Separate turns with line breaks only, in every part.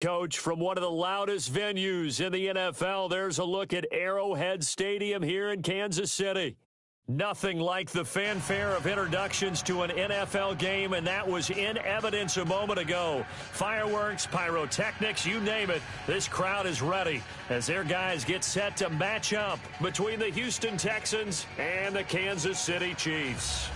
Coach, from one of the loudest venues in the NFL, there's a look at Arrowhead Stadium here in Kansas City. Nothing like the fanfare of introductions to an NFL game, and that was in evidence a moment ago. Fireworks, pyrotechnics, you name it, this crowd is ready as their guys get set to match up between the Houston Texans and the Kansas City Chiefs.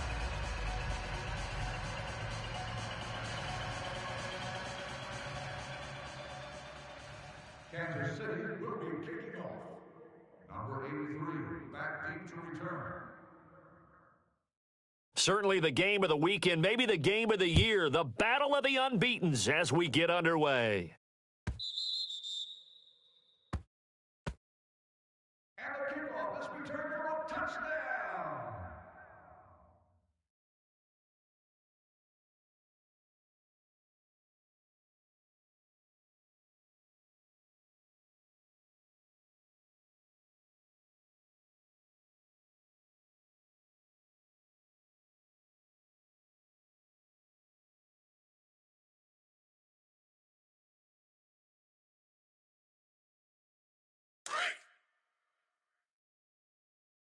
Kansas City will be kicking off. Number 83, back deep to return.
Certainly the game of the weekend, maybe the game of the year, the battle of the unbeatens as we get underway.
And the kickoff is returned for a touchdown.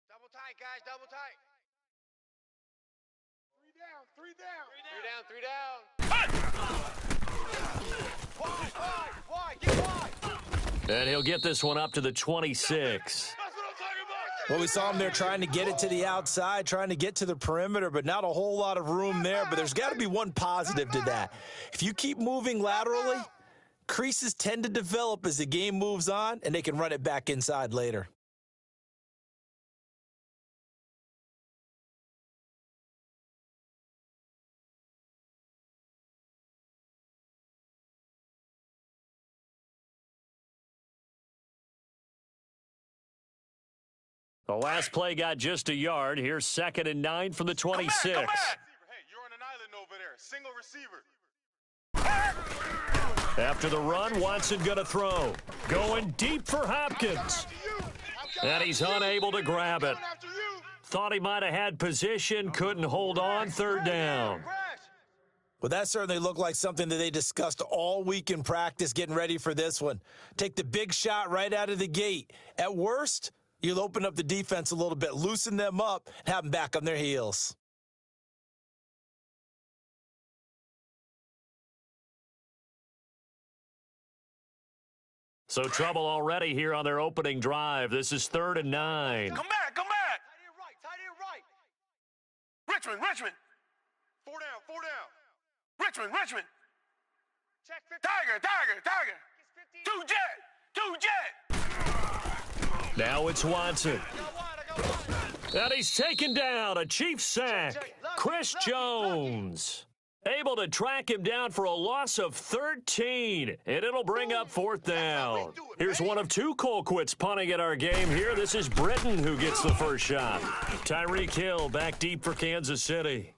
Double tight, guys, double tight. Three down. Wide, get wide.
And he'll get this one up to the 26.
That's what I'm talking about.
Well, we saw him there trying to get it to the outside, trying to get to the perimeter, but not a whole lot of room there. But there's got to be one positive to that. If you keep moving laterally, creases tend to develop as the game moves on, and they can run it back inside later.
The last play got just a yard. Here's 2nd and 9 from the 26.
Come back. Hey, you're on an island over there. Single receiver.
After the run, Watson going to throw. Going deep for Hopkins. And he's unable to grab it. Thought he might have had position, couldn't hold on, 3rd down.
Well, that certainly looked like something that they discussed all week in practice getting ready for this one. Take the big shot right out of the gate. At worst, you'll open up the defense a little bit, loosen them up, and have them back on their heels.
So trouble already here on their opening drive. This is 3rd and 9.
Come back. Tight end right. Richmond. 4 down. Richmond. Check 50. Tiger. 2 jet.
Now it's Watson. And he's taken down. A Chiefs sack. Chris Jones able to track him down for a loss of 13. And it'll bring up 4th down. Here's one of 2 Colquitts punting at our game here. This is Britton who gets the first shot. Tyreek Hill back deep for Kansas City.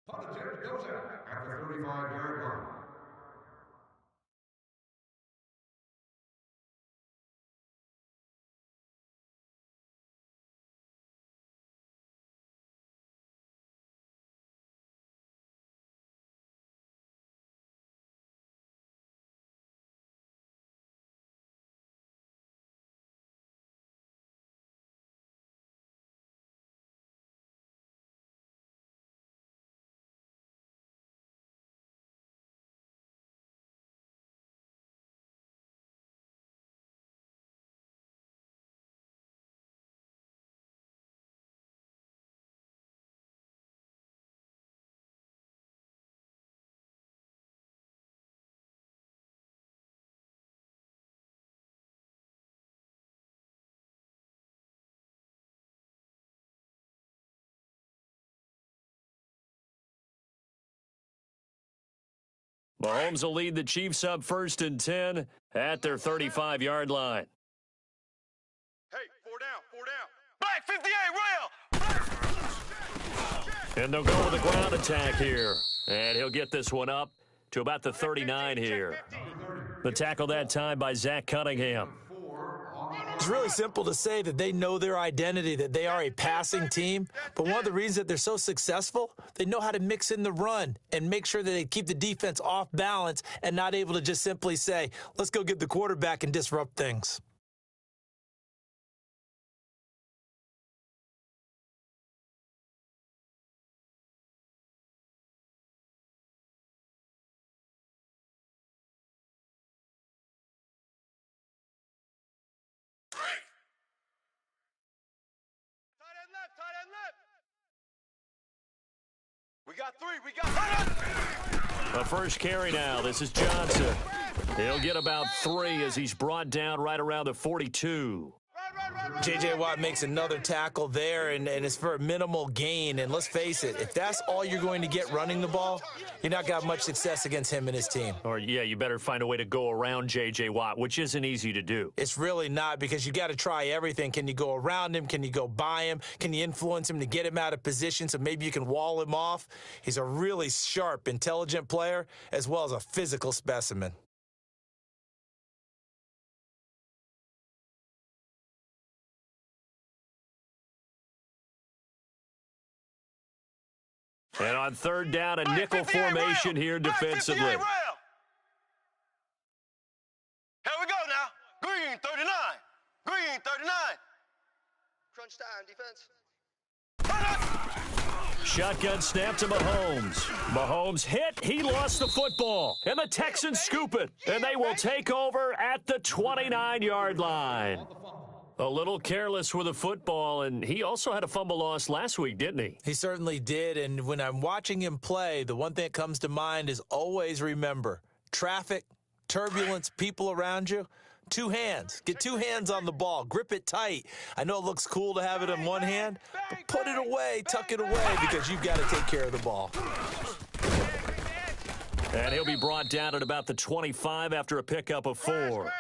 Punt attempt goes out at the 35-yard line.
Mahomes will lead the Chiefs up 1st and 10 at their 35-yard line.
Hey, 4 down. Black 58, Royal.
And they'll go with the ground attack here. And he'll get this one up to about the 39 here. The tackle that time by Zach Cunningham.
4 on
It's really simple to say that they know their identity, that they are a passing team. But one of the reasons that they're so successful, they know how to mix in the run and make sure that they keep the defense off balance and not able to just simply say, let's go get the quarterback and disrupt things.
Tight end left. We got three. We got
The first carry now. This is Johnson. He'll get about 3 as he's brought down right around the 42.
J.J. Watt makes another tackle there, and it's for a minimal gain. And let's face it, if that's all you're going to get running the ball, you're not got much success against him and his team.
Or, yeah, you better find a way to go around J.J. Watt, which isn't easy to do.
It's really not, because you got to try everything. Can you go around him? Can you go by him? Can you influence him to get him out of position so maybe you can wall him off? He's a really sharp, intelligent player, as well as a physical specimen.
And on third down, a nickel formation here defensively.
Here we go now. Green 39. Green 39.
Crunch time, defense.
Shotgun snap to Mahomes. Mahomes hit. He lost the football. And the Texans scoop it. And they will take over at the 29-yard line. A little careless with the football, and he also had a fumble loss last week, didn't he?
He certainly did, and when I'm watching him play, the one thing that comes to mind is always remember, traffic, turbulence, people around you, 2 hands. Get 2 hands on the ball. Grip it tight. I know it looks cool to have it in one hand, but put it away, tuck it away, because you've got to take care of the ball.
And he'll be brought down at about the 25 after a pickup of 4.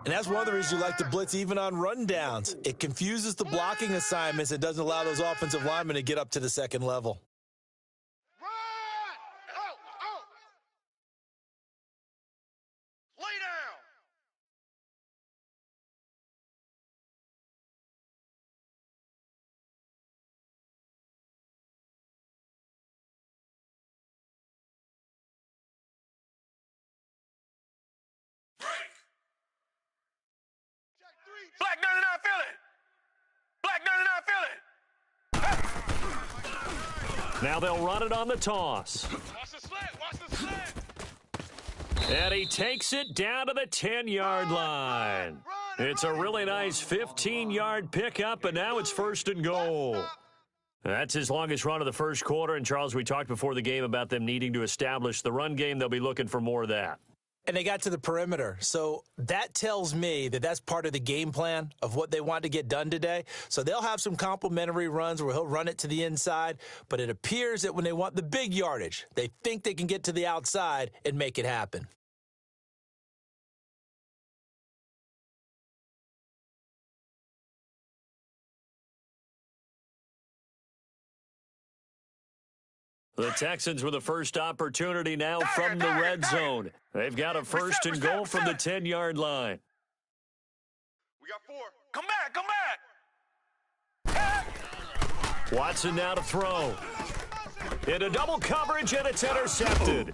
And that's one of the reasons you like to blitz even on rundowns. It confuses the blocking assignments and doesn't allow those offensive linemen to get up to the second level.
Run! Lay down. Black 99 Philly.
Now they'll run it on the toss.
Watch the slant. Watch the slant.
And he takes it down to the 10-yard line. It's a really nice 15-yard pickup, and now it's 1st and goal. That's his longest run of the first quarter. And, Charles, we talked before the game about them needing to establish the run game. They'll be looking for more of that.
And they got to the perimeter. So that tells me that that's part of the game plan of what they want to get done today. So they'll have some complimentary runs where he'll run it to the inside. But it appears that when they want the big yardage, they think they can get to the outside and make it happen.
The Texans with the first opportunity now from the red zone. They've got a 1st and goal from the 10-yard line.
We got 4. Come back.
Watson now to throw. Into double coverage, and it's intercepted.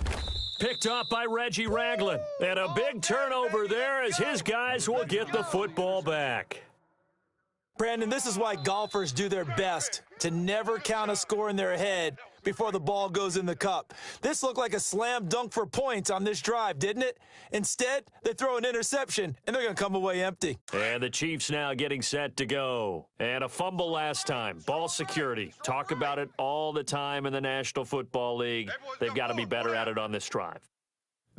Picked off by Reggie Ragland. And a big turnover there as his guys will get the football back.
Brandon, this is why golfers do their best to never count a score in their head before the ball goes in the cup. This looked like a slam dunk for points on this drive, didn't it? Instead, they throw an interception, and they're going to come away empty.
And the Chiefs now getting set to go. And a fumble last time. Ball security. Talk about it all the time in the National Football League. They've got to be better at it on this drive.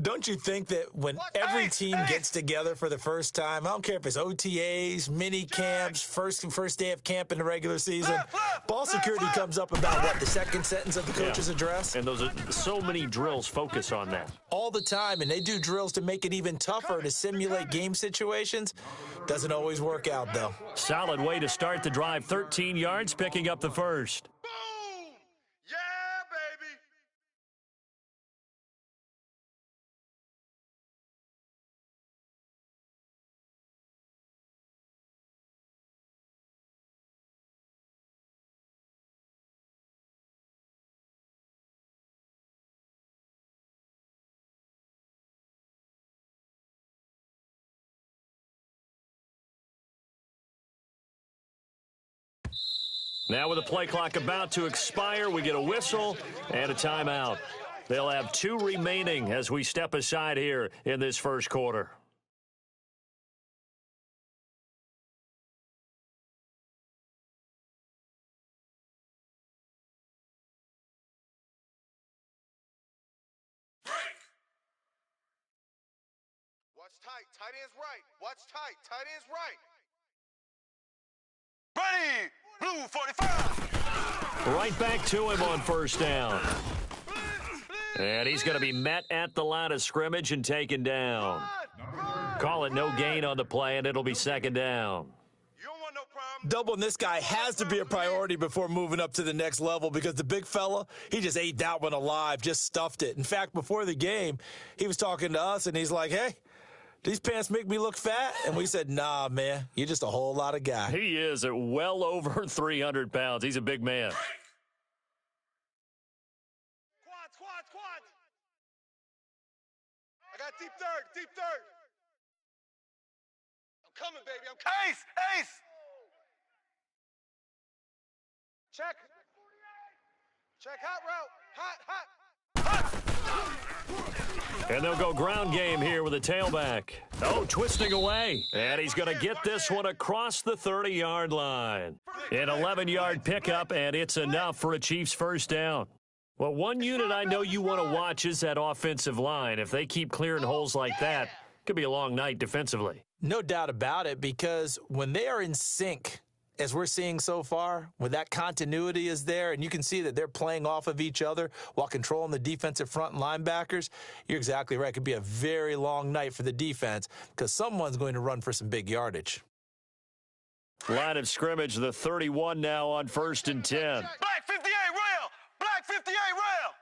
Don't you think that when every team gets together for the first time, I don't care if it's OTAs, mini camps, first day of camp in the regular season, ball security comes up about, what, the second sentence of the coach's address?
And those are so many drills focus on that.
All the time, and they do drills to make it even tougher to simulate game situations. Doesn't always work out, though.
Solid way to start the drive. 13 yards, picking up the first. Now with the play clock about to expire, we get a whistle and a timeout. They'll have 2 remaining as we step aside here in this first quarter.
Watch tight. Tight end's right. Watch tight. Tight end's right. Ready. Blue 45.
Right back to him on first down. And he's going to be met at the line of scrimmage and taken down. Call it no gain on the play, and it'll be second down.
You don't want no problem.
Doubling this guy has to be a priority before moving up to the next level because the big fella, he just ate that one alive, just stuffed it. In fact, before the game, he was talking to us, and he's like, hey, these pants make me look fat? And we said, nah, man, you're just a whole lot of guy.
He is at well over 300 pounds. He's a big man.
Quad. I got deep third. I'm coming, baby. I'm coming. Ace. Check hot route.
And they'll go ground game here with a tailback. Oh, twisting away. And he's going to get this one across the 30-yard line. An 11-yard pickup, and it's enough for a Chiefs first down. Well, one unit I know you want to watch is that offensive line. If they keep clearing holes like that, it could be a long night defensively.
No doubt about it, because when they are in sync, as we're seeing so far, when that continuity is there, and you can see that they're playing off of each other while controlling the defensive front and linebackers, you're exactly right. It could be a very long night for the defense because someone's going to run for some big yardage.
Line of scrimmage, the 31 now on 1st and 10.
Black 58 rail. Black 58 rail.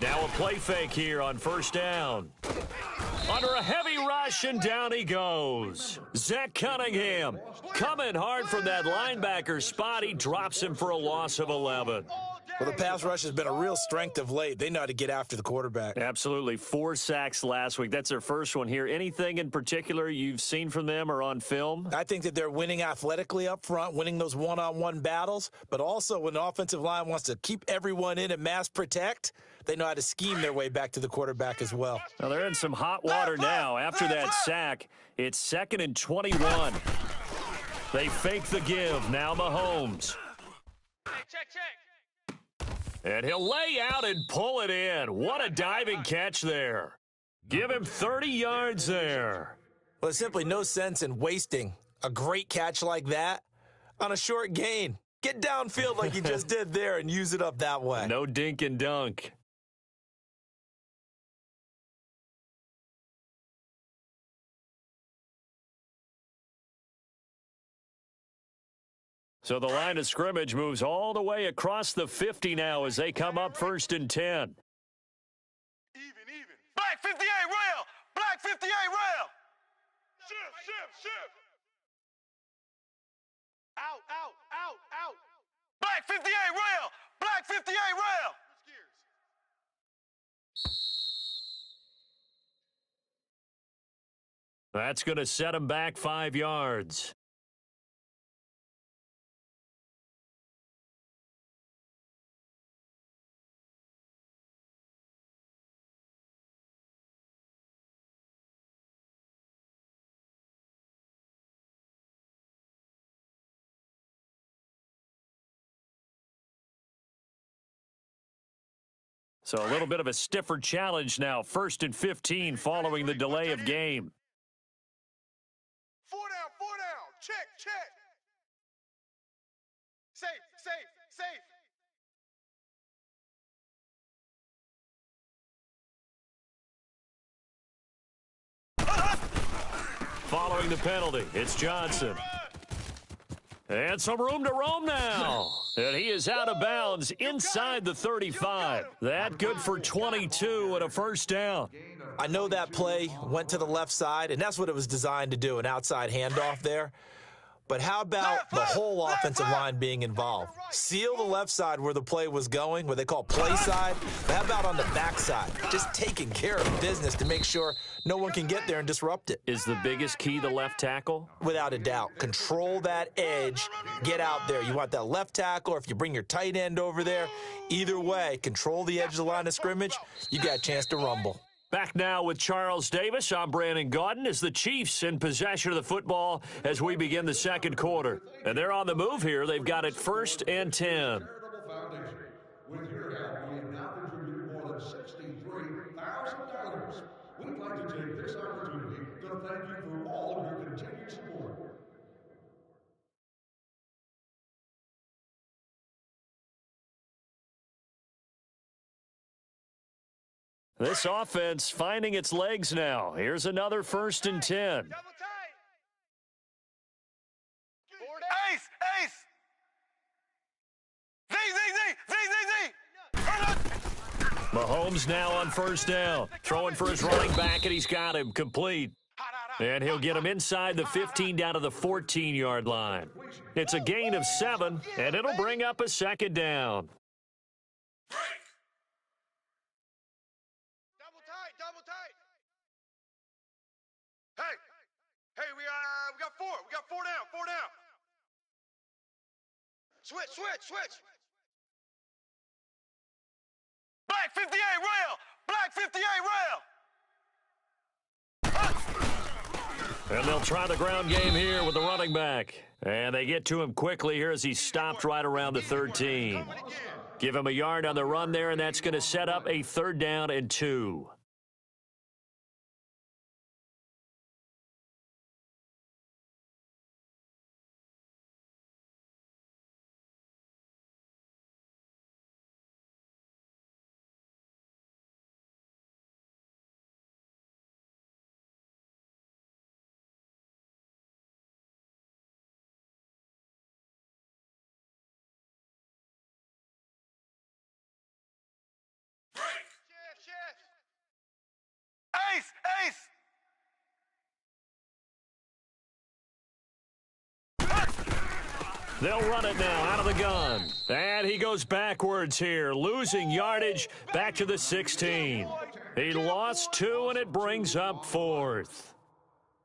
Now a play fake here on first down. Under a heavy rush, and down he goes. Zach Cunningham coming hard from that linebacker spot. He drops him for a loss of 11.
Well, the pass rush has been a real strength of late. They know how to get after the quarterback.
Absolutely. 4 sacks last week. That's their first one here. Anything in particular you've seen from them or on film?
I think that they're winning athletically up front, winning those one-on-one battles, but also when the offensive line wants to keep everyone in and mass protect, they know how to scheme their way back to the quarterback as well.
Now they're in some hot water now. After that sack, it's 2nd and 21. They fake the give. Now Mahomes.
Check.
And he'll lay out and pull it in. What a diving catch there. Give him 30 yards there.
Well, there's simply no sense in wasting a great catch like that on a short gain. Get downfield like you just did there and use it up that way.
No dink and dunk. So the line of scrimmage moves all the way across the 50 now as they come up 1st and 10.
Even. Black 58 rail. Black 58 rail. Shift. Out. Black 58 rail. Black 58 rail.
That's going to set him back 5 yards. So a little bit of a stiffer challenge now. 1st and 15 following the delay of game.
4 down. Check. Safe.
Following the penalty, it's Johnson. And some room to roam now. And he is out of bounds inside the 35. That good for 22 and a first down.
I know that play went to the left side, and that's what it was designed to do, an outside handoff there. But how about the whole offensive line being involved? Seal the left side where the play was going, what they call play side. But how about on the back side? Just taking care of business to make sure no one can get there and disrupt it.
Is the biggest key the left tackle?
Without a doubt. Control that edge. Get out there. You want that left tackle, or if you bring your tight end over there, either way, control the edge of the line of scrimmage, you got a chance to rumble.
Back now with Charles Davis. I'm Brandon Gaudin as the Chiefs in possession of the football as we begin the second quarter. And they're on the move here. They've got it 1st and 10.
With your help, we have now contributed more than $63,000. We'd like to take this opportunity to thank you for all of your continued support.
This offense finding its legs now. Here's another 1st and 10.
Double tight.
Ace, ace. Z, Z, Z, Z, Z, Z.
Mahomes now on 1st down. Throwing for his running back, and he's got him complete. And he'll get him inside the 15 down to the 14-yard line. It's a gain of 7, and it'll bring up a 2nd down.
Double tight. Hey, we got 4. We got 4 down. 4 down. Switch.
Black 58 rail. Black 58 rail.
And they'll try the ground game here with the running back. And they get to him quickly here as he stopped right around the 13. Give him a yard on the run there, and that's going to set up a 3rd down and 2.
Shift.
Ace, ace.
They'll run it now out of the gun. And he goes backwards here, losing yardage back to the 16. He lost 2, and it brings up 4th.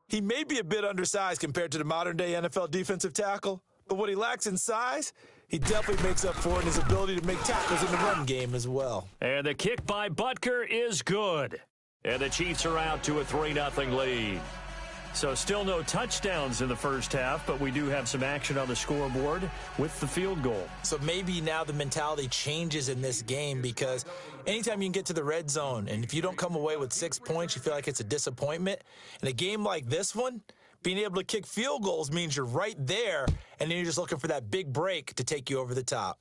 He may be a bit undersized compared to the modern-day NFL defensive tackle, but what he lacks in size, he definitely makes up for in his ability to make tackles in the run game as well.
And the kick by Butker is good. And the Chiefs are out to a 3-0 lead. So still no touchdowns in the first half, but we do have some action on the scoreboard with the field goal.
So maybe now the mentality changes in this game, because anytime you can get to the red zone, and if you don't come away with 6 points, you feel like it's a disappointment. In a game like this one, being able to kick field goals means you're right there, and then you're just looking for that big break to take you over the top.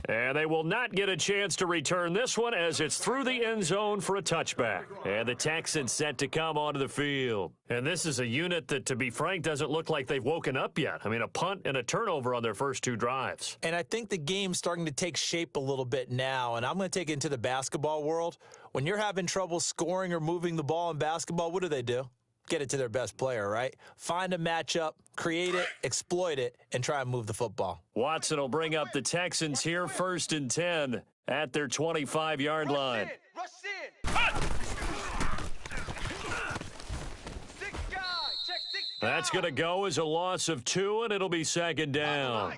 And they will not get a chance to return this one as it's through the end zone for a touchback. And the Texans set to come onto the field. And this is a unit that, to be frank, doesn't look like they've woken up yet. I mean, a punt and a turnover on their first 2 drives.
And I think the game's starting to take shape a little bit now, and I'm going to take it into the basketball world. When you're having trouble scoring or moving the ball in basketball, what do? Get it to their best player, right? Find a matchup, create it, exploit it, and try and move the football.
Watson will bring up the Texans here 1st and 10 at their 25-yard line.
Rush in. Six guys. Check 6 guys.
That's going to go as a loss of 2, and it'll be 2nd down.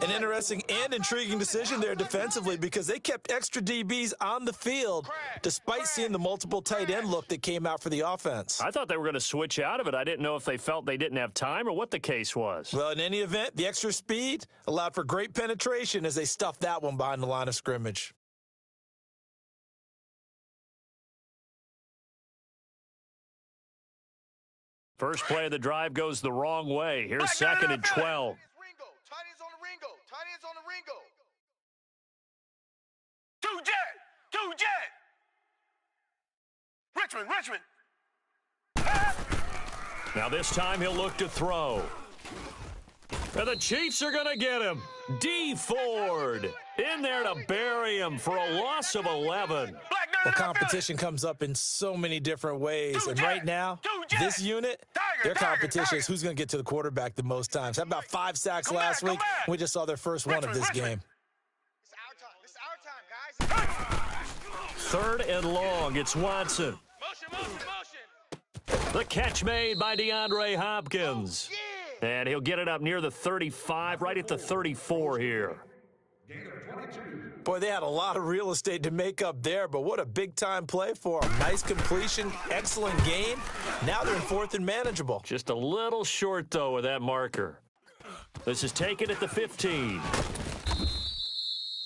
An interesting and intriguing decision there defensively, because they kept extra DBs on the field despite seeing the multiple tight end look that came out for the offense.
I thought they were going to switch out of it. I didn't know if they felt they didn't have time or what the case was.
Well, in any event, the extra speed allowed for great penetration as they stuffed that one behind the line of scrimmage.
First play of the drive goes the wrong way. Here's 2nd and 12.
Tight ends on the Ringo. Tight ends on the Ringo.
2 jet. Richmond.
Now this time he'll look to throw. And the Chiefs are going to get him. D. Ford in there to bury him for a loss of 11.
Well, competition comes up in so many different ways. And right now, this unit, Their competition is who's going to get to the quarterback the most times. Had about 5 sacks last week. We just saw their first one of this game.
It's our time, guys.
3rd and long. It's Watson.
Motion.
The catch made by DeAndre Hopkins. And he'll get it up near the 35, right at the 34 here.
Boy, they had a lot of real estate to make up there, but what a big-time play for them. Nice completion, excellent gain. Now they're in 4th and manageable.
Just a little short, though, with that marker. This is taken at the 15.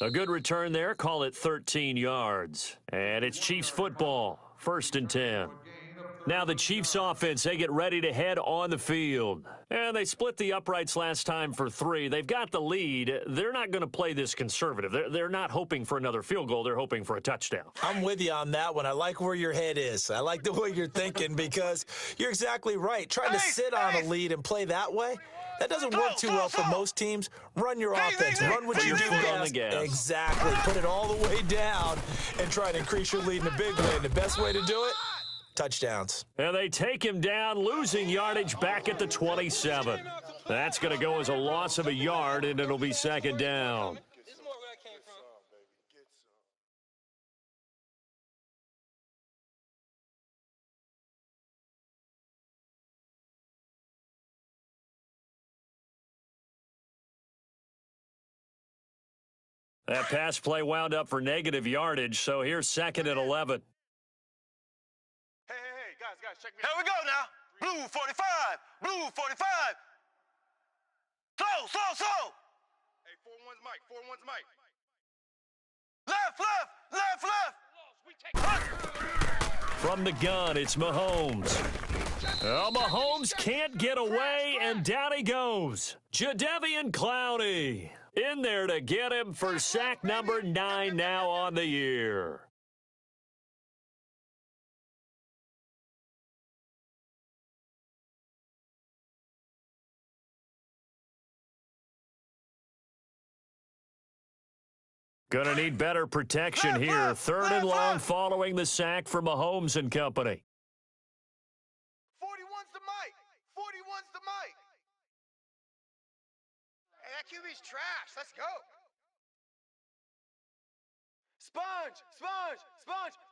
A good return there. Call it 13 yards. And it's Chiefs football. 1st and 10. Now the Chiefs offense, they get ready to head on the field. And they split the uprights last time for 3. They've got the lead. They're not going to play this conservative. They're not hoping for another field goal. They're hoping for a touchdown.
I'm with you on that one. I like where your head is. I like the way you're thinking because you're exactly right. Trying to sit on a lead and play that way, that doesn't work too well for most teams. Run your offense. Run what you do best. Exactly. Put it all the way down and try to increase your lead in a big way. And the best way to do it, touchdowns.
And they take him down, losing yardage back at the 27. That's going to go as a loss of a yard, and it'll be 2nd down. That pass play wound up for negative yardage, so here's 2nd and 11.
Hey, guys, check me
Here
out.
we go now. Blue 45. Blue 45. Slow.
Hey, 4-1's Mike. 4-1's Mike.
Left.
From the gun, it's Mahomes. Oh, Mahomes can't get away, and down he goes. Jadeveon Clowney in there to get him for sack number 9 now on the year. Going to need better protection here. 3rd and long following the sack for Mahomes and company.
41's the Mike. 41's the Mike. Hey, that QB's trash. Let's go. Sponge.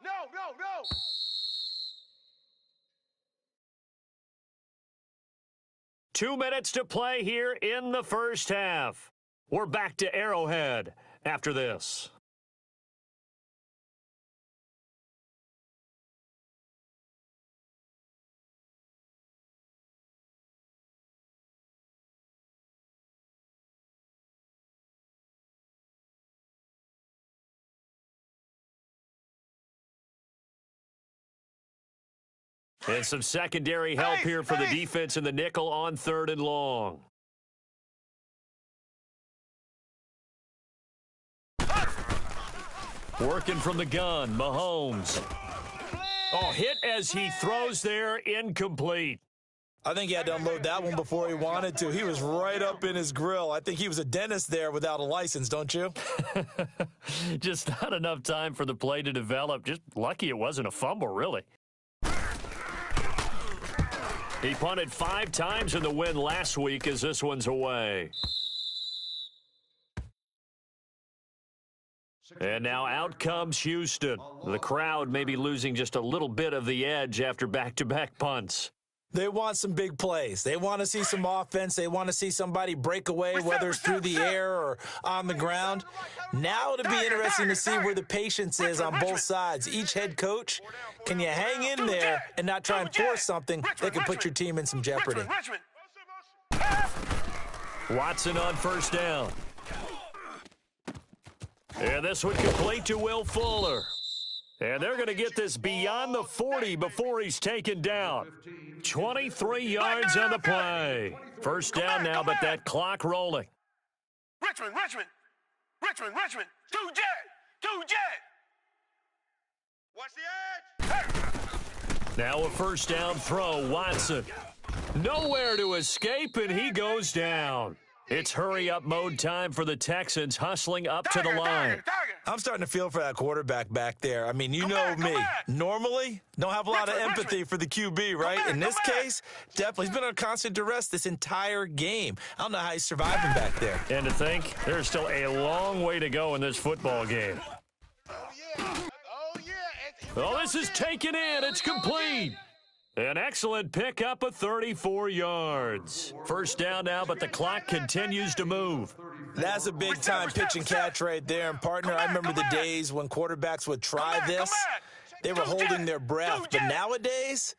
No.
2 minutes to play here in the first half. We're back to Arrowhead after this. And some secondary help here for the defense in the nickel on 3rd and long. Working from the gun, Mahomes. Oh, hit as he throws there, incomplete.
I think he had to unload that one before he wanted to. He was right up in his grill. I think he was a dentist there without a license, don't you?
Just not enough time for the play to develop. Just lucky it wasn't a fumble, really. He punted 5 times in the win last week as this one's away. And now out comes Houston. The crowd may be losing just a little bit of the edge after back-to-back punts.
They want some big plays. They want to see some offense. They want to see somebody break away, whether it's through the air or on the ground. Now it'll be interesting to see where the patience is on both sides. Each head coach, can you hang in there and not try and force something that can put your team in some jeopardy?
Watson on 1st down. And this one complete to Will Fuller. And they're going to get this beyond the 40 before he's taken down. 23 yards on the play. 1st down now, but that clock rolling.
Richmond. 2 jet.
Watch the edge.
Now a 1st down throw, Watson. Nowhere to escape, and he goes down. It's hurry-up mode time for the Texans, hustling up to the line.
Target.
I'm starting to feel for that quarterback back there. I mean, you know
back,
me.
back.
Normally, don't have a lot of
Richmond,
empathy for the QB, right?
back,
In this
come back.
case, definitely. He's been on constant duress this entire game. I don't know how he's surviving back there.
And to think, there's still a long way to go in this football game.
Oh, yeah. Oh, yeah.
Oh, this is taken in. It's complete. An excellent pickup of 34 yards. First down now, but the clock continues to move.
That's a big-time pitch and catch right there. And, partner, I remember the days when quarterbacks would try this. They were holding their breath. But nowadays,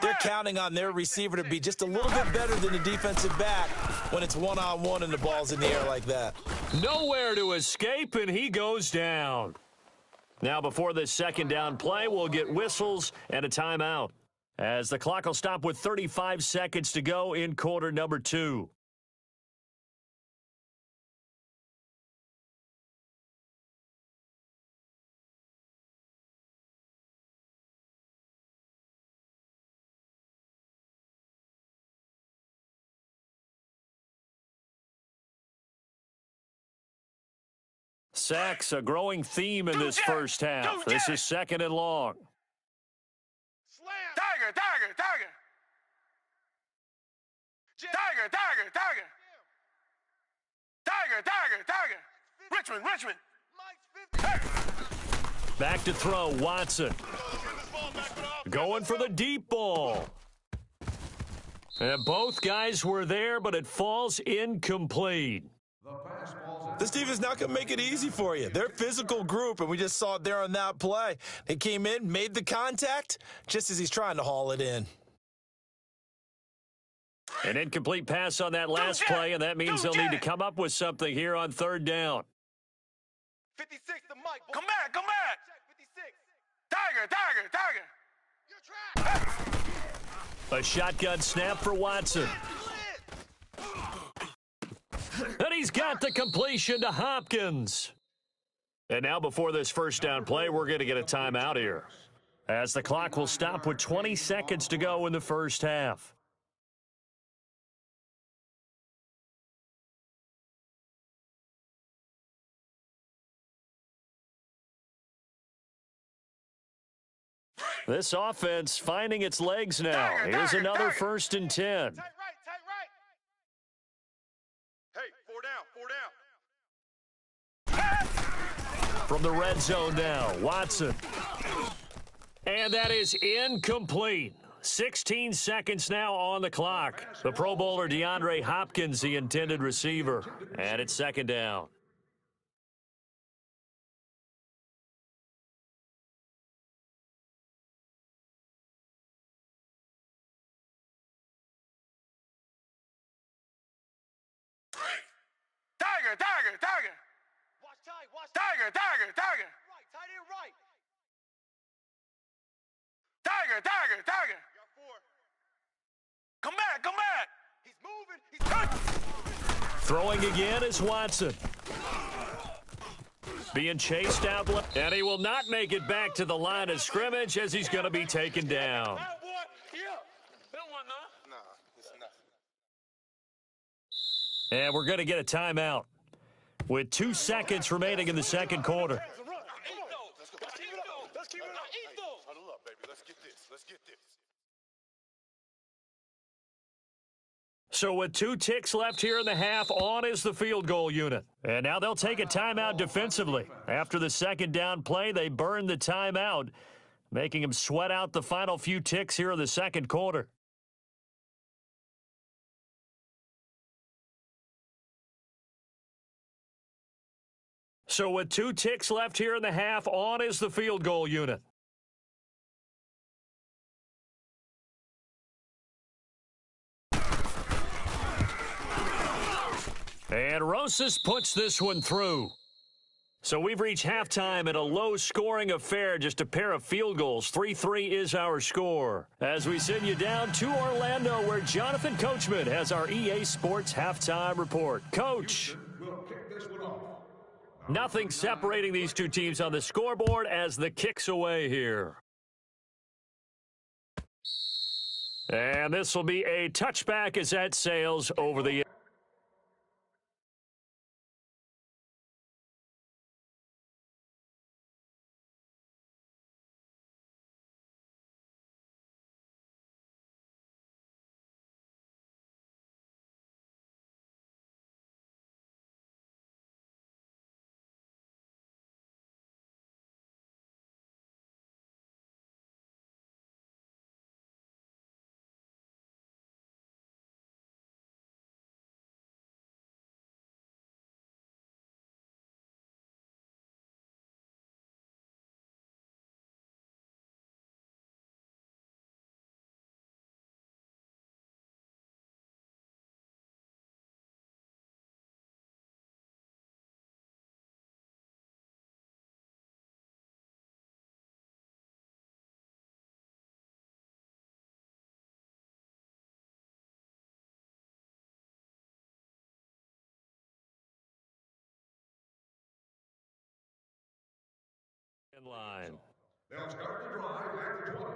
they're counting on their receiver to be just a little bit better than the defensive back when it's one-on-one and the ball's in the air like that.
Nowhere to escape, and he goes down. Now, before this second down play, we'll get whistles and a timeout, as the clock will stop with 35 seconds to go in quarter number 2. Sacks, a growing theme in this first half. This is second and long.
Slam. Tiger. Richmond.
Back to throw, Watson. Going for the deep ball. And both guys were there, but it falls incomplete.
This defense is not going to make it easy for you. They're a physical group, and we just saw it there on that play. They came in, made the contact, just as he's trying to haul it in.
An incomplete pass on that last play, and that means they'll need to come up with something here on third down.
56 to Mike. Come back. 56. Tiger.
A shotgun snap for Watson. And he's got the completion to Hopkins. And now before this first down play, we're going to get a timeout here, as the clock will stop with 20 seconds to go in the first half. This offense finding its legs now. Here's another first and 10.
Tight right. Hey, four down.
From the red zone now, Watson. And that is incomplete. 16 seconds now on the clock. The Pro Bowler DeAndre Hopkins, the intended receiver. And it's second down.
Tiger. Watch Tiger. Right, tight end right. Tiger. Got 4. Come back. He's moving. He's touching.
Throwing again is Watson. Being chased out, and he will not make it back to the line of scrimmage as he's going to be taken down. And we're going to get a timeout with 2 seconds remaining in the second quarter.
Let's keep it up. Huddle up, baby. Let's get this.
So with 2 ticks left here in the half, on is the field goal unit. And now they'll take a timeout defensively. After the second down play, they burned the timeout, making them sweat out the final few ticks here in the second quarter. So with 2 ticks left here in the half, on is the field goal unit. And Rosas puts this one through. So we've reached halftime in a low-scoring affair, just a pair of field goals. 3-3 is our score. As we send you down to Orlando, where Jonathan Coachman has our EA Sports halftime report. Coach. Nothing separating these two teams on the scoreboard as the kick's away here. And this will be a touchback as that sails over the Line.
They'll start the drive at the 20.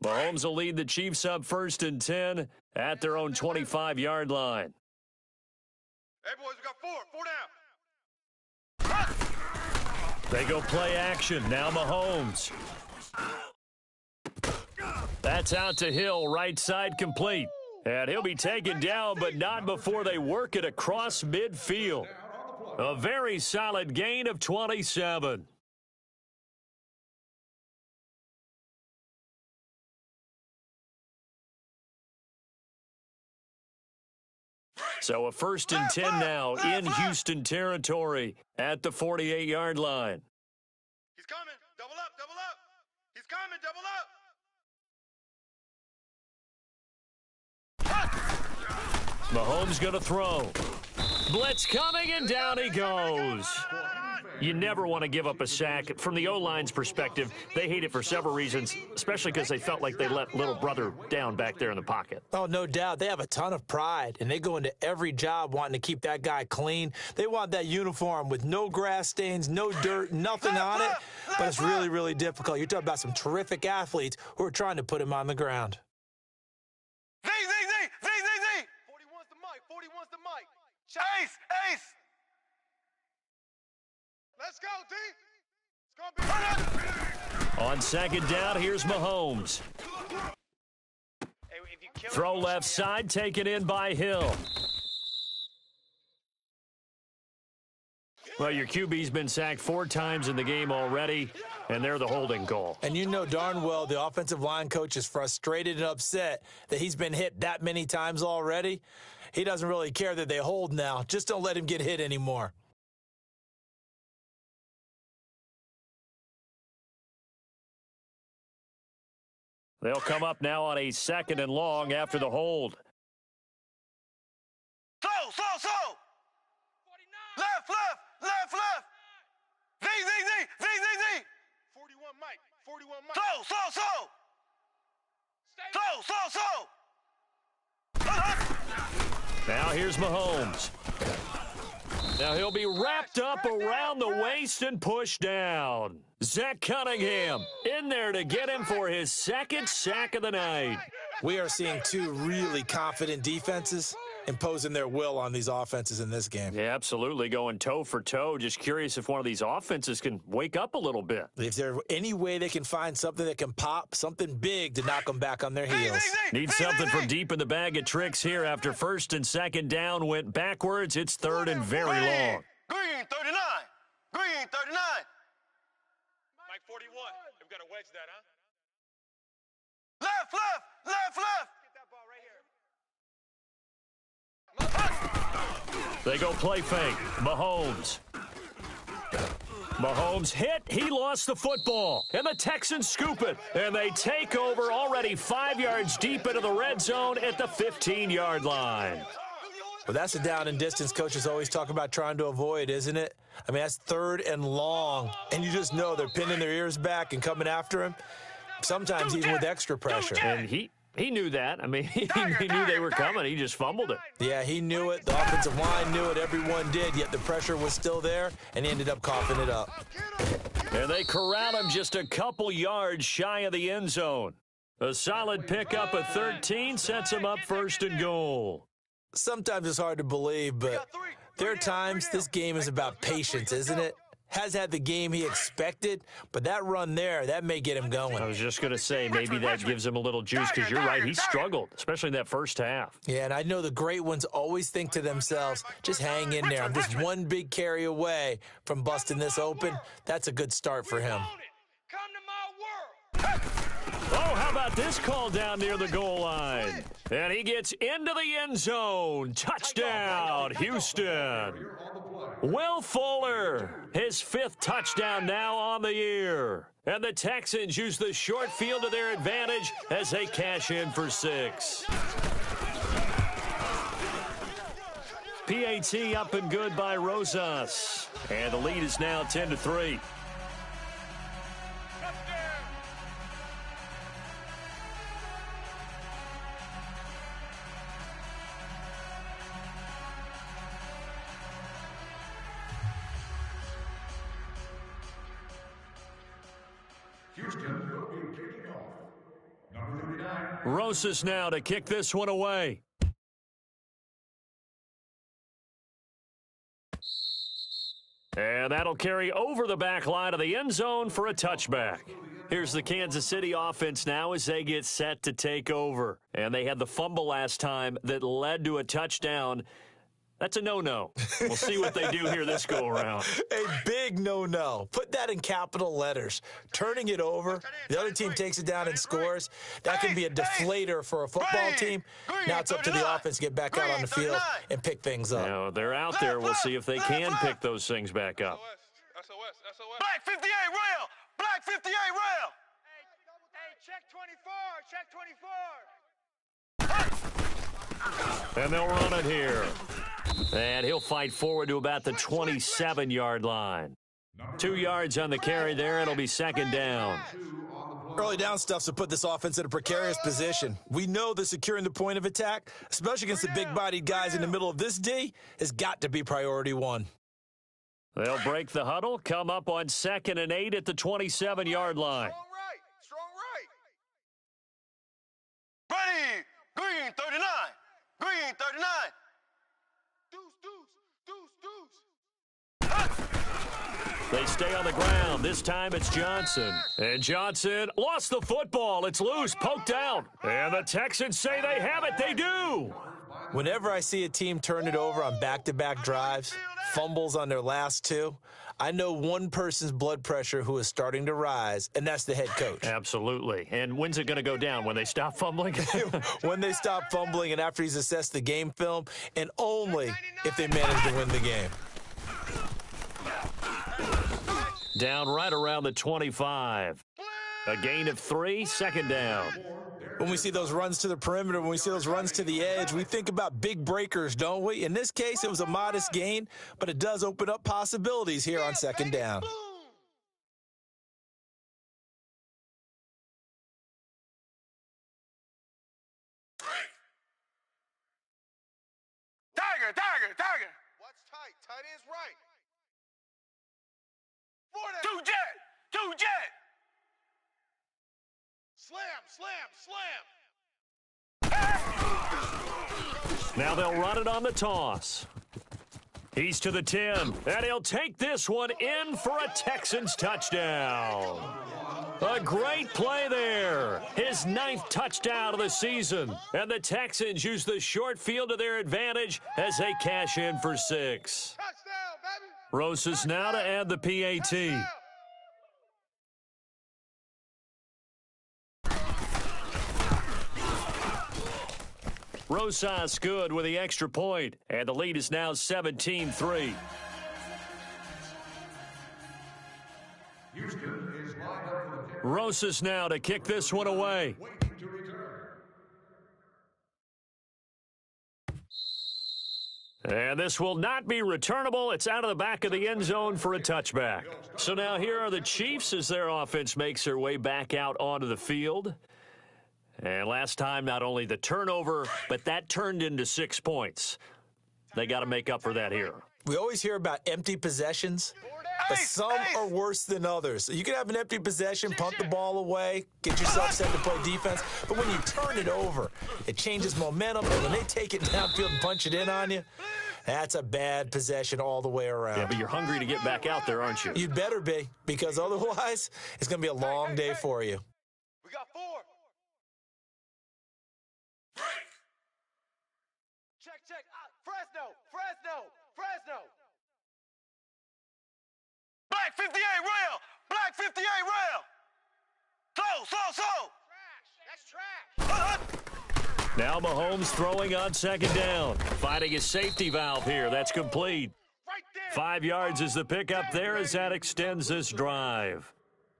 Mahomes will lead the Chiefs up 1st and 10 at their own 25-yard line.
Hey, boys, we got 4 down.
They go play action. Now Mahomes. That's out to Hill, right side complete. And he'll be taken down, but not before they work it across midfield. A very solid gain of 27. So a 1st and 10 now in Houston territory at the 48-yard line.
He's coming. Double up, double up. He's coming, double up.
Mahomes going to throw. Blitz coming, and down he goes. You never want to give up a sack. From the O-line's perspective, they hate it for several reasons, especially because they felt like they let little brother down back there in the pocket.
Oh, no doubt. They have a ton of pride, and they go into every job wanting to keep that guy clean. They want that uniform with no grass stains, no dirt, nothing on it. But it's really, really difficult. You're talking about some terrific athletes who are trying to put him on the ground.
Z. 41's the mic. 41's the mic. Ace. Let's go, D. It's going to be
On 2nd down, here's Mahomes. Throw left side, taken in by Hill. Well, your QB's been sacked 4 times in the game already, and they're the holding call.
And you know darn well the offensive line coach is frustrated and upset that he's been hit that many times already. He doesn't really care that they hold now. Just don't let him get hit anymore.
They'll come up now on a 2nd and long after the hold.
So. Left. Z. 41 Mike. 41 Mike. So.
Now here's Mahomes. Now he'll be wrapped up around the waist and pushed down. Zach Cunningham in there to get him for his 2nd sack of the night.
We are seeing 2 really confident defenses imposing their will on these offenses in this game.
Yeah, absolutely, going toe for toe. Just curious if one of these offenses can wake up a little bit.
If there's any way they can find something that can pop, something big to knock them back on their heels.
Need something from deep in the bag of tricks here after 1st and 2nd down went backwards. It's 3rd and very long.
Green 39. Mike 41. We've got to wedge that, huh? Left. Get that ball right here.
They go play fake. Mahomes hit. He lost the football. And the Texans scoop it. And they take over already 5 yards deep into the red zone at the 15-yard line.
Well, that's a down and distance coaches always talk about trying to avoid, isn't it? I mean, that's 3rd and long. And you just know they're pinning their ears back and coming after him, sometimes even with extra pressure.
And he knew that. I mean, he knew they were coming. He just fumbled it.
Yeah, he knew it. The offensive line knew it. Everyone did, yet the pressure was still there, and he ended up coughing it up.
And they corral him just a couple yards shy of the end zone. A solid pickup of 13 sets him up 1st and goal.
Sometimes it's hard to believe, but there are times this game is about patience, isn't it? Has had the game he expected, but that run there, that may get him going.
I was just going to say, maybe that gives him a little juice, because you're right, he struggled, especially in that 1st half.
Yeah, and I know the great ones always think to themselves, just hang in there. I'm just one big carry away from busting this open. That's a good start for him.
Come to my world.
Oh, how about this call down near the goal line? And he gets into the end zone. Touchdown, Houston. Will Fuller, his 5th touchdown now on the year. And the Texans use the short field to their advantage as they cash in for 6. PAT up and good by Rosas. And the lead is now 10-3.
Houston will be kicking off. Number 39.
Rosas now to kick this one away. And that'll carry over the back line of the end zone for a touchback. Here's the Kansas City offense now as they get set to take over. And they had the fumble last time that led to a touchdown. That's a no-no. We'll see what they do here this go-around.
A big no-no. Put that in capital letters. Turning it over, the other team takes it down and scores. That can be a deflator for a football team. Now it's up to the offense to get back out on the field and pick things up.
Now, they're out there. We'll see if they can pick those things back up.
SOS. Black 58 rail. Black 58 rail.
Hey, check 24. Check 24.
And they'll run it here. And he'll fight forward to about the 27-yard line. 2 yards on the carry there. It'll be second down.
Early down stuff to put this offense in a precarious position. We know that securing the point of attack, especially against the big-bodied guys in the middle of this D, has got to be priority one.
They'll break the huddle, come up on 2nd and 8 at the 27-yard line.
Strong right. Ready. Green 39. Green 39.
They stay on the ground. This time it's Johnson. And Johnson lost the football. It's loose, poked out. And the Texans say they have it. They do.
Whenever I see a team turn it over on back-to-back drives, fumbles on their last two, I know one person's blood pressure who is starting to rise, and that's the head coach.
Absolutely. And when's it going to go down? When they stop fumbling?
When they stop fumbling and after he's assessed the game film, and only if they manage to win the game.
Down right around the 25. A gain of 3, second down.
When we see those runs to the perimeter, when we see those runs to the edge, we think about big breakers, don't we? In this case, it was a modest gain, but it does open up possibilities here on second down.
Tiger. What's tight? Tight end's right. Two jet. Slam.
Now they'll run it on the toss. He's to the 10, and he'll take this one in for a Texans touchdown. A great play there. His 9th touchdown of the season. And the Texans use the short field to their advantage as they cash in for 6.
Touchdown, baby.
Rosas now to add the PAT. Rosas good with the extra point, and the lead is now 17-3.
Houston is lined up for the kick.
Rosas now to kick this one away.
Waiting to return.
And this will not be returnable. It's out of the back of the end zone for a touchback. So now here are the Chiefs as their offense makes their way back out onto the field. And last time, not only the turnover, but that turned into 6 points. They got to make up for that here.
We always hear about empty possessions, but some are worse than others. You can have an empty possession, punt the ball away, get yourself set to play defense, but when you turn it over, it changes momentum, and when they take it downfield and punch it in on you, that's a bad possession all the way around.
Yeah, but you're hungry to get back out there, aren't you?
You'd better be, because otherwise, it's going to be a long day for you.
We got 4. Check. Fresno. Black 58 rail. Slow. That's trash.
Now Mahomes throwing on second down. Finding his safety valve here. That's complete.
Right there.
5 yards is the pickup there as that extends this drive.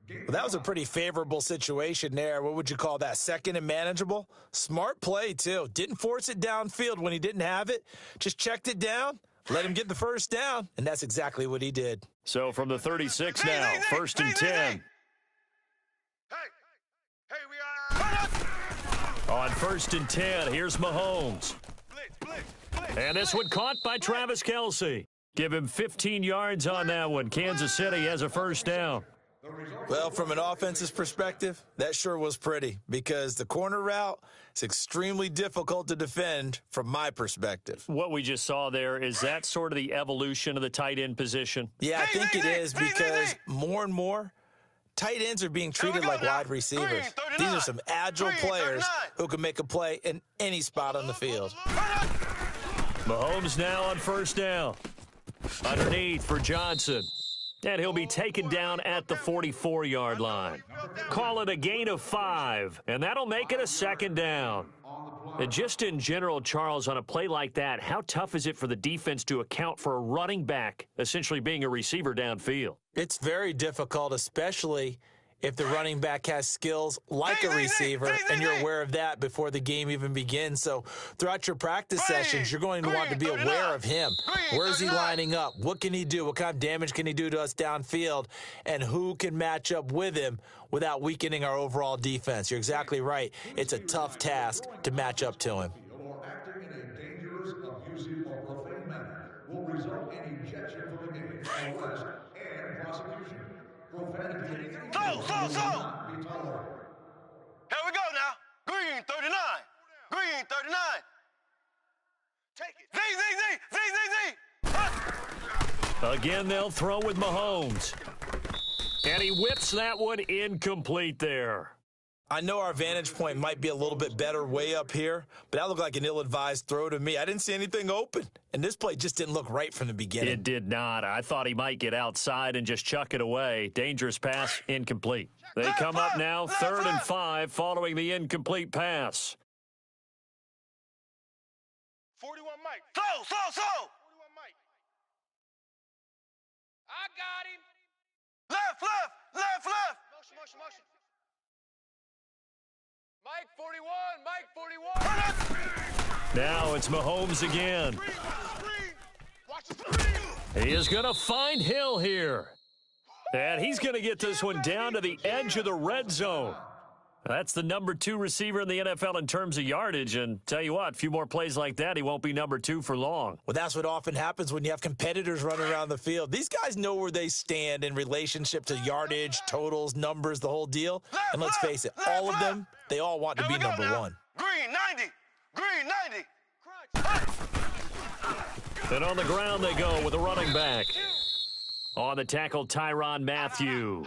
Well, that was a pretty favorable situation there. What would you call that? Second and manageable? Smart play, too. Didn't force it downfield when he didn't have it. Just checked it down, let him get the first down, and that's exactly what he did.
So from the 36 now, first and 10.
Hey, we are.
On first and 10, here's Mahomes.
Blitz.
And this one caught by Travis Kelce. Give him 15 yards on that one. Kansas City has a first down.
Well, from an offense's perspective, that sure was pretty because the corner route is extremely difficult to defend from my perspective.
What we just saw there, is that sort of the evolution of the tight end position?
Yeah, I think it is because more and more tight ends are being treated like wide receivers. These are some agile players who can make a play in any spot on the field.
Mahomes now on first down. Underneath for Johnson. And he'll be taken down at the 44-yard line. Call it a gain of 5, and that'll make it a second down. And just in general, Charles, on a play like that, how tough is it for the defense to account for a running back essentially being a receiver downfield?
It's very difficult, especially if the running back has skills like a receiver, and you're aware of that before the game even begins. So throughout your practice sessions, you're going to want to be aware of him. Where is he lining up? What can he do? What kind of damage can he do to us downfield? And who can match up with him without weakening our overall defense? You're exactly right. It's a tough task to match up to him.
Or acting in a dangerous, abusive, or profane manner will result in ejection from the game, arrest, and prosecution. Profanity and
Slow.
will not be tolerated.
Here we go now. Green 39. Green 39.
Take it.
Z.
Again, they'll throw with Mahomes. And he whips that one incomplete there.
I know our vantage point might be a little bit better way up here, but that looked like an ill-advised throw to me. I didn't see anything open, and this play just didn't look right from the beginning.
It did not. I thought he might get outside and just chuck it away. Dangerous pass, incomplete. They come up now, 3rd and 5, following the incomplete pass.
41 Mike.
Slow.
41 Mike. I got him.
Left.
Motion. Mike 41.
Now it's Mahomes again.
Screen. Watch the screen.
He is going to find Hill here. And he's going to get this one down to the edge of the red zone. That's the number 2 receiver in the NFL in terms of yardage. And tell you what, a few more plays like that, he won't be number 2 for long.
Well, that's what often happens when you have competitors running around the field. These guys know where they stand in relationship to yardage, totals, numbers, the whole deal. And let's face it, all of them, they all want to be number 1.
Green 90. Green 90.
And on the ground they go with a running back. On the tackle, Tyrann Mathieu.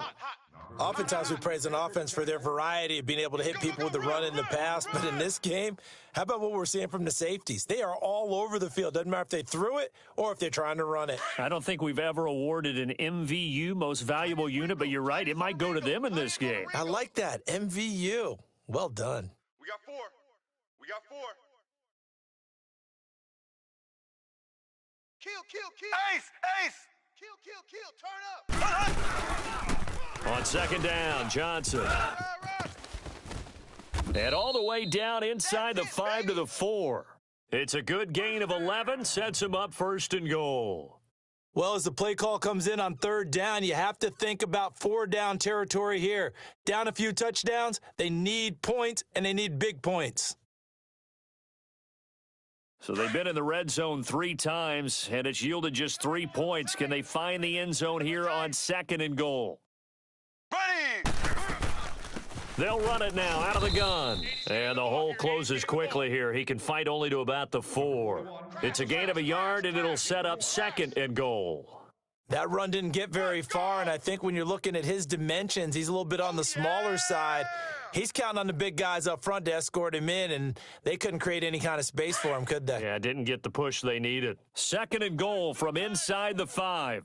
Oftentimes we praise an offense for their variety of being able to hit people with the run in the pass, but in this game, how about what we're seeing from the safeties? They are all over the field. Doesn't matter if they threw it or if they're trying to run it.
I don't think we've ever awarded an MVU, most valuable unit, but you're right, it might go to them in this game.
I like that, MVU. Well done.
We got 4. Kill.
Ace.
Kill. Turn up.
On second down, Johnson. And all the way down inside the 5 to the 4. It's a good gain of 11, sets him up 1st and goal.
Well, as the play call comes in on 3rd down, you have to think about 4-down territory here. Down a few touchdowns, they need points, and they need big points.
So they've been in the red zone 3 times, and it's yielded just 3 points. Can they find the end zone here on 2nd and goal?
Ready.
They'll run it now out of the gun. And the hole closes quickly here. He can fight only to about the 4. It's a gain of a yard, and it'll set up 2nd and goal.
That run didn't get very far, and I think when you're looking at his dimensions, he's a little bit on the smaller side. He's counting on the big guys up front to escort him in, and they couldn't create any kind of space for him, could they?
Yeah, didn't get the push they needed. 2nd and goal from inside the 5.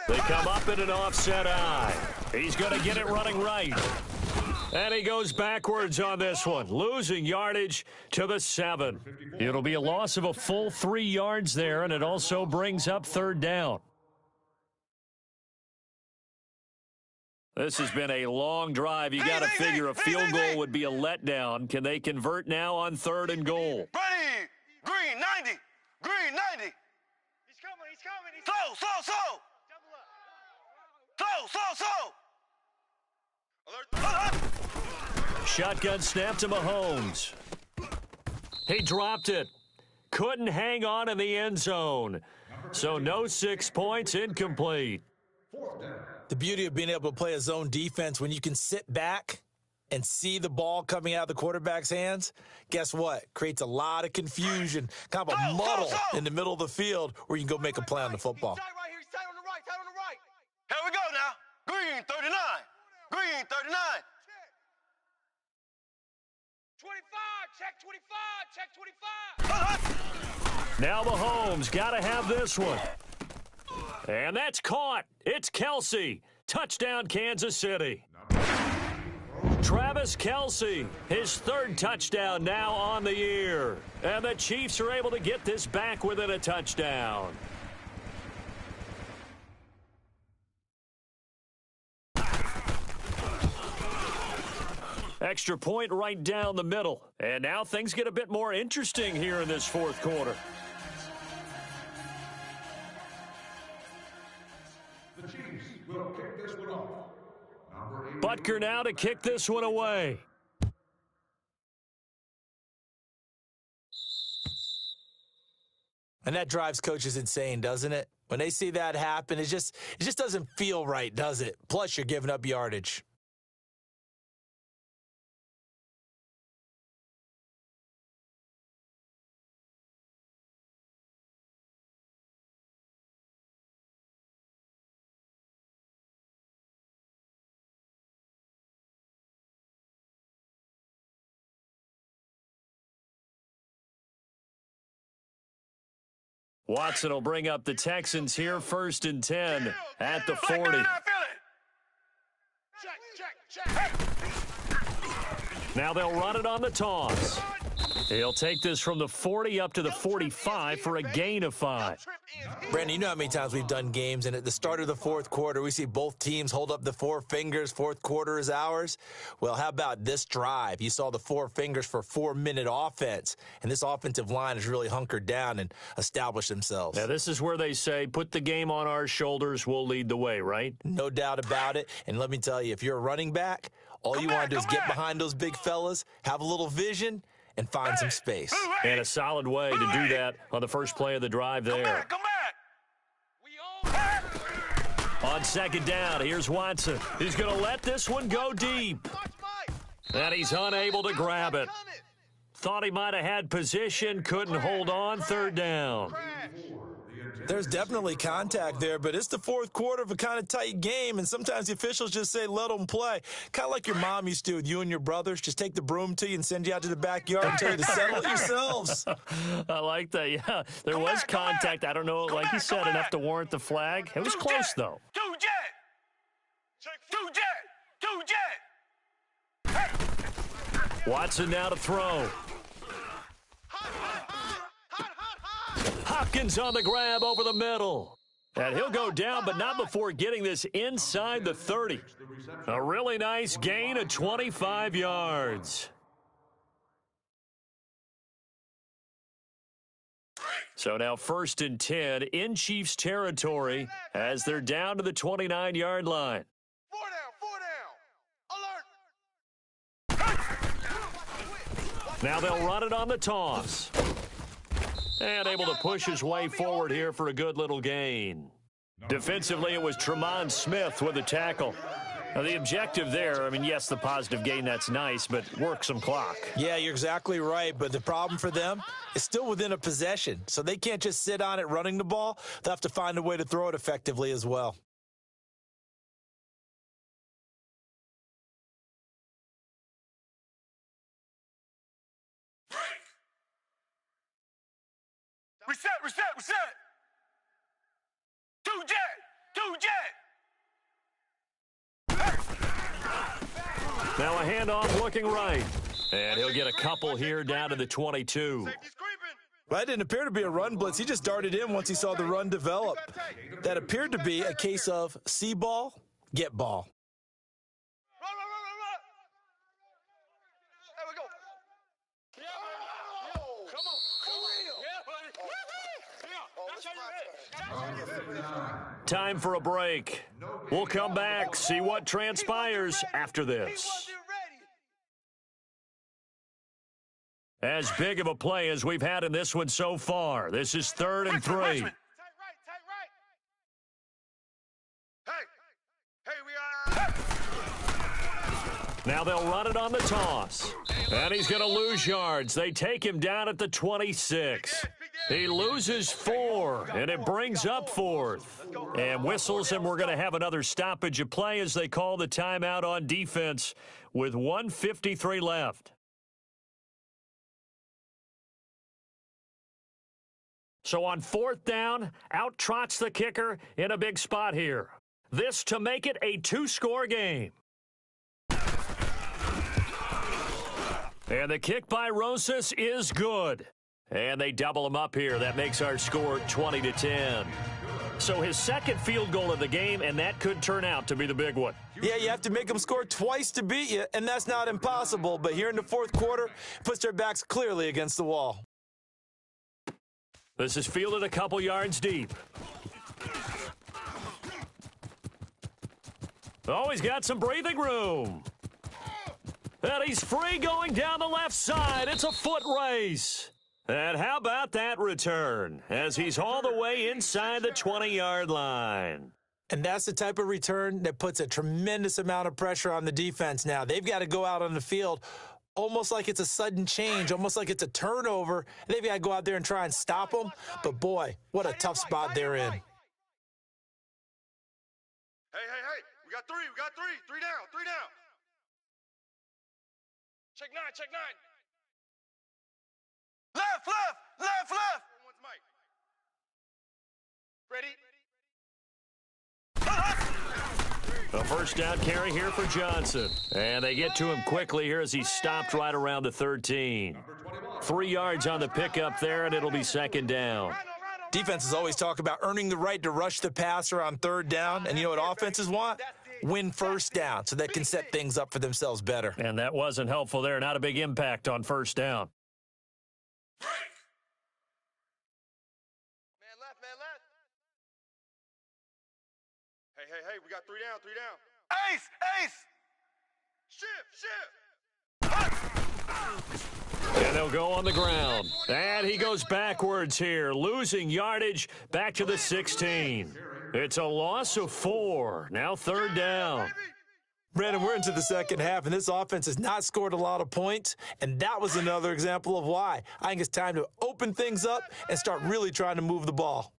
They come up in an offset eye. He's going to get it running right. And he goes backwards on this one, losing yardage to the 7. It'll be a loss of a full 3 yards there, and it also brings up 3rd down. This has been a long drive. You got to figure a field goal would be a letdown. Can they convert now on 3rd and goal?
Ready. Green 90. Green 90.
He's coming.
Slow. Double up.
Slow.
Alert.
Shotgun snap to Mahomes. He dropped it. Couldn't hang on in the end zone. So no 6 points, incomplete.
The beauty of being able to play a zone defense when you can sit back and see the ball coming out of the quarterback's hands, guess what? Creates a lot of confusion, kind of a muddle in the middle of the field where you can go make a play on the football.
He's tight on the right.
Here we go now. Green 39. Green 39.
25. Check 25.
Now Mahomes got to have this one. And that's caught. It's Kelsey. Touchdown, Kansas City. Travis Kelsey, his 3rd touchdown now on the year. And the Chiefs are able to get this back within a touchdown. Extra point right down the middle. And now things get a bit more interesting here in this 4th quarter.
The Chiefs will kick this one off. Number 8.
Butker now to kick this one away.
And that drives coaches insane, doesn't it? When they see that happen, it just doesn't feel right, does it? Plus, you're giving up yardage.
Watson will bring up the Texans here, 1st and 10 at the 40.
Check.
Now they'll run it on the toss. He'll take this from the 40 up to the 45 for a gain of 5.
Brandon, you know how many times we've done games, and at the start of the 4th quarter, we see both teams hold up the 4 fingers, 4th quarter is ours. Well, how about this drive? You saw the 4 fingers for 4-minute offense, and this offensive line has really hunkered down and established themselves.
Now, this is where they say, put the game on our shoulders, we'll lead the way, right?
No doubt about it, and let me tell you, if you're a running back, all you want to do is get behind those big fellas, have a little vision, and find some space.
And a solid way to do that on the first play of the drive there.
Come
back.
On 2nd down, here's Watson. He's going to let this one go deep. And he's unable to grab it. Thought he might have had position, couldn't hold on, 3rd down.
There's definitely contact there, but it's the 4th quarter of a kind of tight game, and sometimes the officials just say, let them play. Kind of like your mom used to with you and your brothers. Just take the broom to you and send you out to the backyard and tell you to settle it yourselves.
I like that, yeah. There was contact. I don't know, like you said, enough to warrant the flag. It was close, though.
2 jet.
Watson now to throw. Hopkins on the grab over the middle. And he'll go down, but not before getting this inside the 30. A really nice gain of 25 yards. So now 1st and 10 in Chiefs territory as they're down to the 29-yard line.
4 down. Alert.
Now they'll run it on the toss. And able to push his way forward here for a good little gain. Defensively, it was Tremont Smith with a tackle. Now, the objective there, I mean, yes, the positive gain, that's nice, but work some clock.
Yeah, you're exactly right, but the problem for them is still within a possession, so they can't just sit on it running the ball. They'll have to find a way to throw it effectively as well.
Reset. 2 jet.
Now a handoff looking right. And he'll get a couple here down to the 22.
Well, that didn't appear to be a run blitz. He just darted in once he saw the run develop. That appeared to be a case of see ball, get ball.
Time for a break. We'll come back, see what transpires after this. As big of a play as we've had in this one so far. This is 3rd and 3.
Hey, we are.
Now they'll run it on the toss. And he's going to lose yards. They take him down at the 26. He loses 4, and it brings up 4th. And whistles, and we're going to have another stoppage of play as they call the timeout on defense with 1:53 left. So on 4th down, out trots the kicker in a big spot here. This to make it a 2-score game. And the kick by Rosas is good. And they double him up here. That makes our score 20-10. So his second field goal of the game, and that could turn out to be the big one.
Yeah, you have to make them score twice to beat you, and that's not impossible. But here in the 4th quarter, puts their backs clearly against the wall.
This is fielded a couple yards deep. Oh, he's got some breathing room. And he's free going down the left side. It's a foot race. And how about that return as he's all the way inside the 20-yard line.
And that's the type of return that puts a tremendous amount of pressure on the defense now. They've got to go out on the field almost like it's a sudden change, almost like it's a turnover. They've got to go out there and try and stop them. But, boy, what a tough spot they're in.
Hey, we got 3. We got 3. 3 down. 3 down. Check 9. Check 9. Left. One's Mike. Ready?
A first down carry here for Johnson. And they get to him quickly here as he's stopped right around the 13. 3 yards on the pickup there, and it'll be 2nd down.
Defenses always talk about earning the right to rush the passer on 3rd down. And you know what offenses want? Win 1st down so they can set things up for themselves better.
And that wasn't helpful there. Not a big impact on 1st down.
Man left. Hey, we got 3 down. 3 down. Ace. Shift.
And they'll go on the ground. And he goes backwards here, losing yardage back to the 16. It's a loss of 4. Now 3rd down.
Brandon, we're into the second half, and this offense has not scored a lot of points, and that was another example of why. I think it's time to open things up and start really trying to move the ball.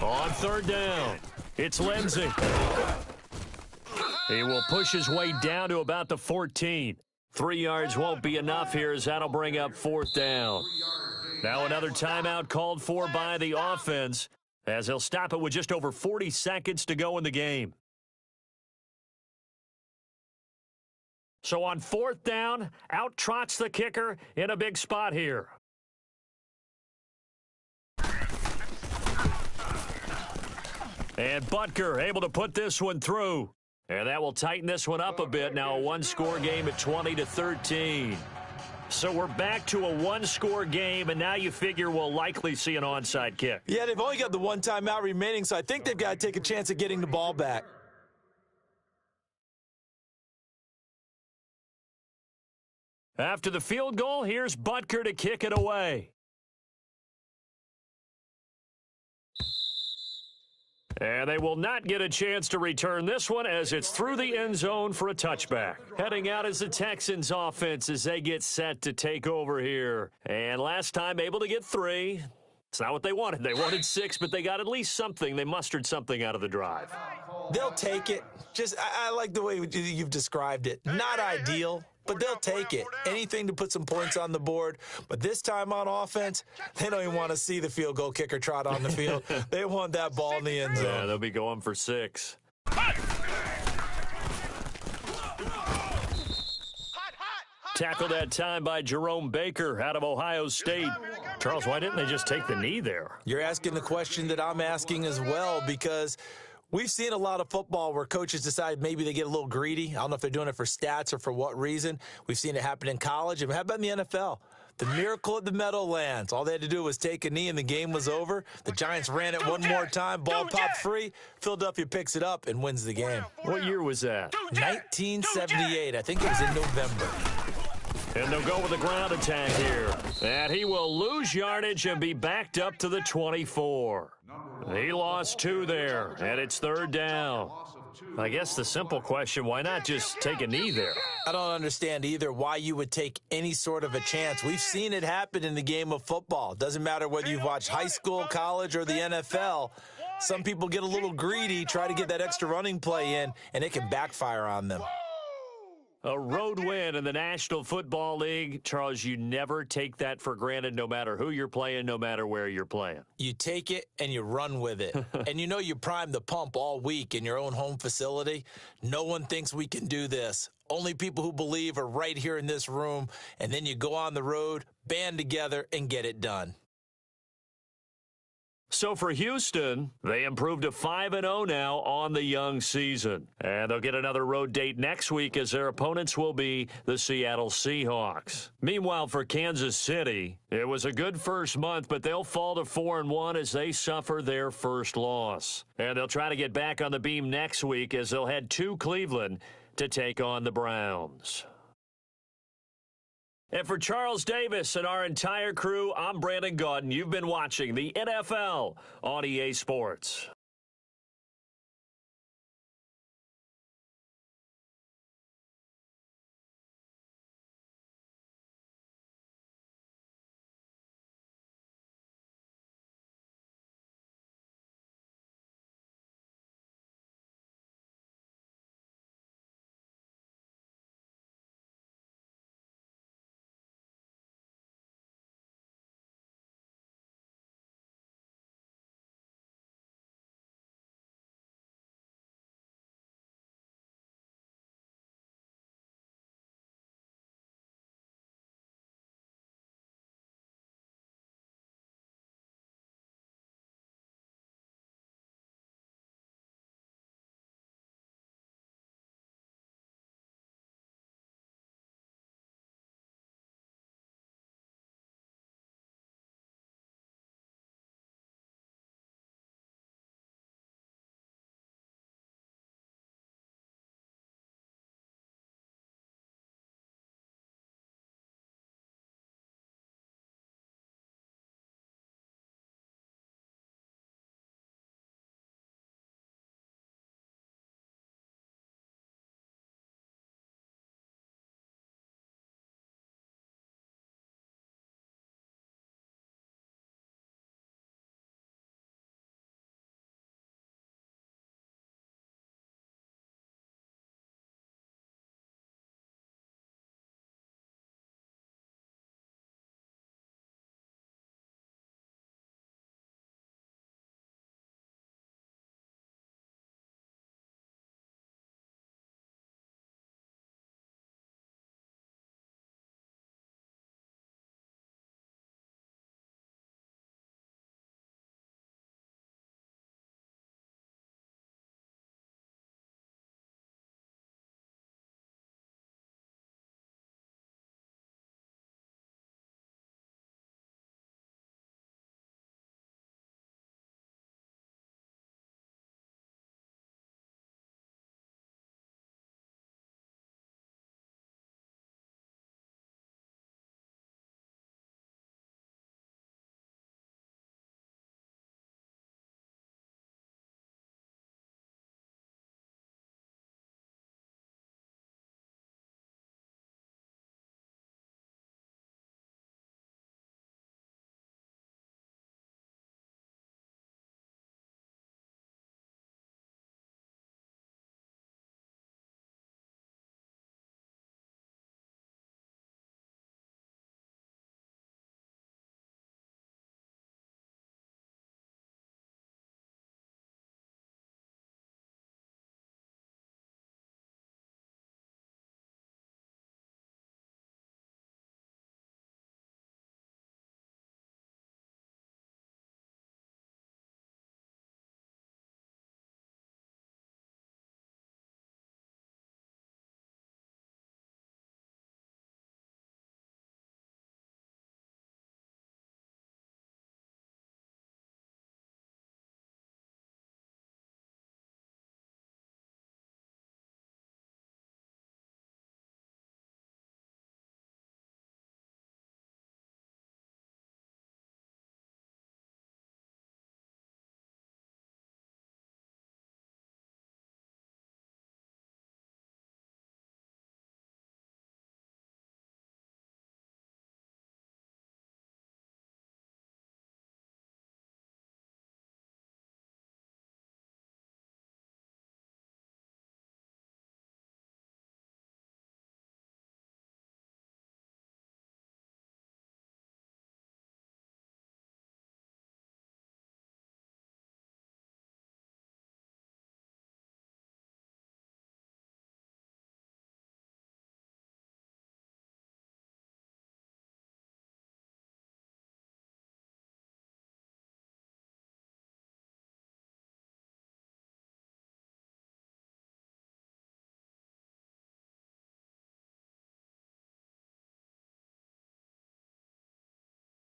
On 3rd down, it's Lindsey. He will push his way down to about the 14. 3 yards won't be enough here as that'll bring up 4th down. Now another timeout called for by the offense as he'll stop it with just over 40 seconds to go in the game. So on 4th down, out trots the kicker in a big spot here. And Butker able to put this one through. And that will tighten this one up a bit. Now a 1-score game at 20-13. So we're back to a 1-score game, and now you figure we'll likely see an onside kick.
Yeah, they've only got the 1 timeout remaining, so I think they've got to take a chance at getting the ball back.
After the field goal, here's Butker to kick it away. And they will not get a chance to return this one as it's through the end zone for a touchback. Heading out is the Texans offense as they get set to take over here. And last time able to get 3. It's not what they wanted. They wanted 6, but they got at least something. They mustered something out of the drive.
They'll take it. I like the way you've described it. Not ideal, but they'll take it. Anything to put some points on the board. But this time on offense, they don't even want to see the field goal kicker trot on the field. They want that ball in the end zone.
Yeah, they'll be going for 6. Tackled that time by Jerome Baker out of Ohio State. Charles, why didn't they just take the knee there?
You're asking the question that I'm asking as well, because we've seen a lot of football where coaches decide maybe they get a little greedy. I don't know if they're doing it for stats or for what reason. We've seen it happen in college. And how about in the NFL? The miracle at the Meadowlands. All they had to do was take a knee and the game was over. The Giants ran it one more time. Ball popped free. Philadelphia picks it up and wins the game.
What year was that?
1978. I think it was in November.
And they'll go with a ground attack here. And he will lose yardage and be backed up to the 24. He lost 2 there, and it's 3rd down. I guess the simple question, why not just take a knee there?
I don't understand either why you would take any sort of a chance. We've seen it happen in the game of football. Doesn't matter whether you've watched high school, college, or the NFL. Some people get a little greedy, try to get that extra running play in, and it can backfire on them.
A road win in the National Football League. Charles, you never take that for granted no matter who you're playing, no matter where you're playing.
You take it and you run with it. And you know you prime the pump all week in your own home facility. No one thinks we can do this. Only people who believe are right here in this room. And then you go on the road, band together, and get it done.
So for Houston, they improved to 5-0 now on the young season. And they'll get another road date next week as their opponents will be the Seattle Seahawks. Meanwhile, for Kansas City, it was a good first month, but they'll fall to 4-1 as they suffer their first loss. And they'll try to get back on the beam next week as they'll head to Cleveland to take on the Browns. And for Charles Davis and our entire crew, I'm Brandon Gaudin. You've been watching the NFL on EA Sports.